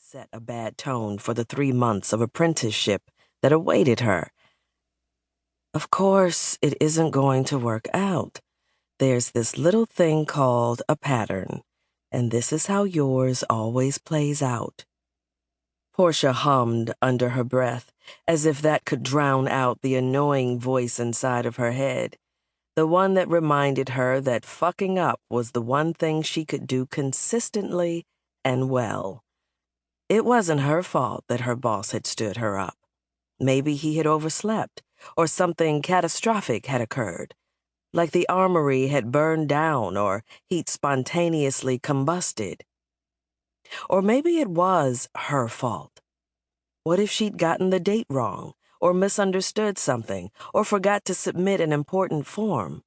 set a bad tone for the 3 months of apprenticeship that awaited her. Of course, it isn't going to work out. There's this little thing called a pattern, and this is how yours always plays out. Portia hummed under her breath, as if that could drown out the annoying voice inside of her head, the one that reminded her that fucking up was the one thing she could do consistently and well. It wasn't her fault that her boss had stood her up. Maybe he had overslept, or something catastrophic had occurred, like the armory had burned down or he'd spontaneously combusted. Or maybe it was her fault. What if she'd gotten the date wrong, or misunderstood something, or forgot to submit an important form?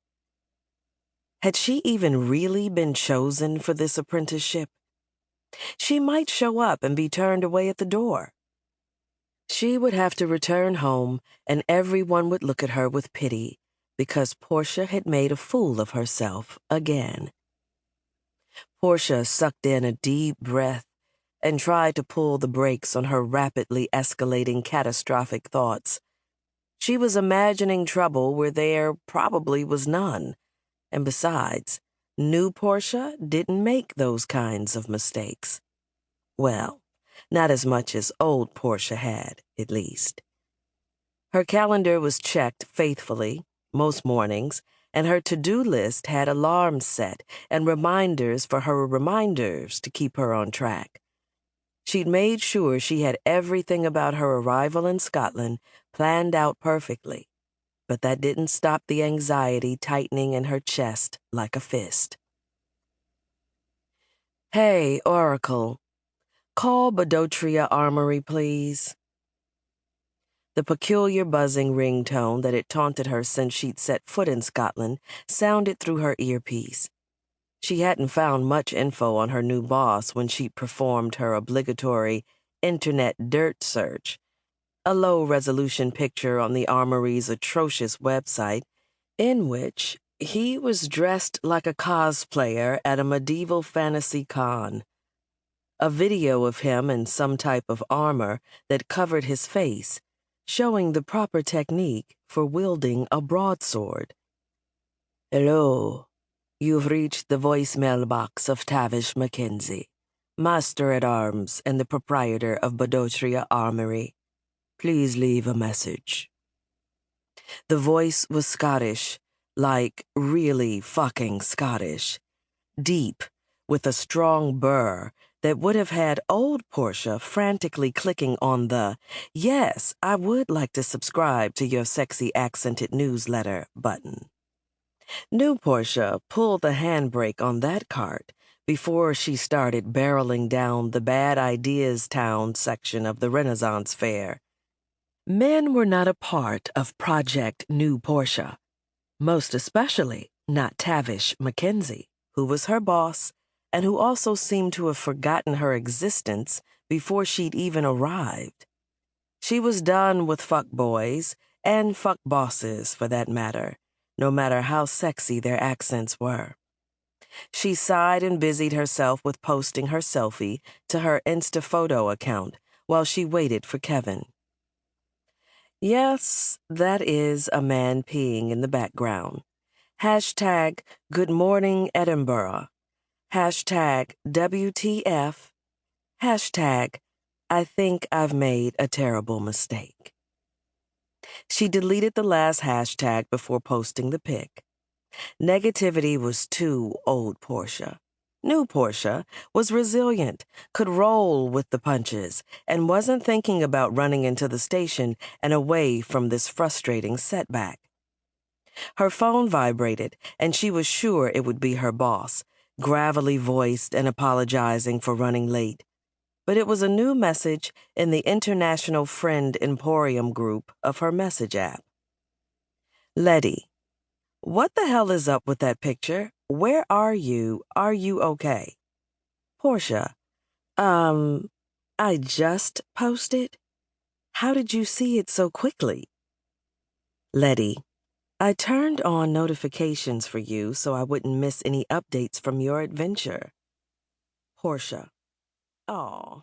Had she even really been chosen for this apprenticeship? She might show up and be turned away at the door. She would have to return home, and everyone would look at her with pity because Portia had made a fool of herself again. Portia sucked in a deep breath and tried to pull the brakes on her rapidly escalating catastrophic thoughts. She was imagining trouble where there probably was none, and besides, new Portia didn't make those kinds of mistakes. Well, not as much as old Portia had, at least. Her calendar was checked faithfully most mornings, and her to-do list had alarms set and reminders for her reminders to keep her on track. She'd made sure she had everything about her arrival in Scotland planned out perfectly, but that didn't stop the anxiety tightening in her chest like a fist. "Hey, Oracle. Call Badotria Armory, please." The peculiar buzzing ringtone that had taunted her since she'd set foot in Scotland sounded through her earpiece. She hadn't found much info on her new boss when she performed her obligatory internet dirt search, a low-resolution picture on the Armory's atrocious website in which he was dressed like a cosplayer at a medieval fantasy con. A video of him in some type of armor that covered his face, showing the proper technique for wielding a broadsword. "Hello. You've reached the voicemail box of Tavish McKenzie, Master-at-Arms and the proprietor of Badotria Armory. Please leave a message." The voice was Scottish, like really fucking Scottish. Deep, with a strong burr that would have had old Portia frantically clicking on the "Yes, I would like to subscribe to your sexy accented newsletter" button. New Portia pulled the handbrake on that cart before she started barreling down the Bad Ideas Town section of the Renaissance Fair. Men were not a part of Project New Portia, most especially not Tavish McKenzie, who was her boss and who also seemed to have forgotten her existence before she'd even arrived. She was done with fuckboys, and fuck bosses for that matter, no matter how sexy their accents were. She sighed and busied herself with posting her selfie to her Instaphoto account while she waited for Kevin. Yes, that is a man peeing in the background. Hashtag Good Morning Edinburgh. Hashtag WTF. Hashtag I think I've made a terrible mistake. She deleted the last hashtag before posting the pic. Negativity was too old Portia. New Portia was resilient, could roll with the punches, and wasn't thinking about running into the station and away from this frustrating setback. Her phone vibrated, and she was sure it would be her boss, gravelly voiced and apologizing for running late. But it was a new message in the International Friend Emporium group of her message app. "Letty, what the hell is up with that picture? Where are you? Are you okay?" "Portia, I just posted? How did you see it so quickly?" "Letty, I turned on notifications for you so I wouldn't miss any updates from your adventure." "Portia, aw."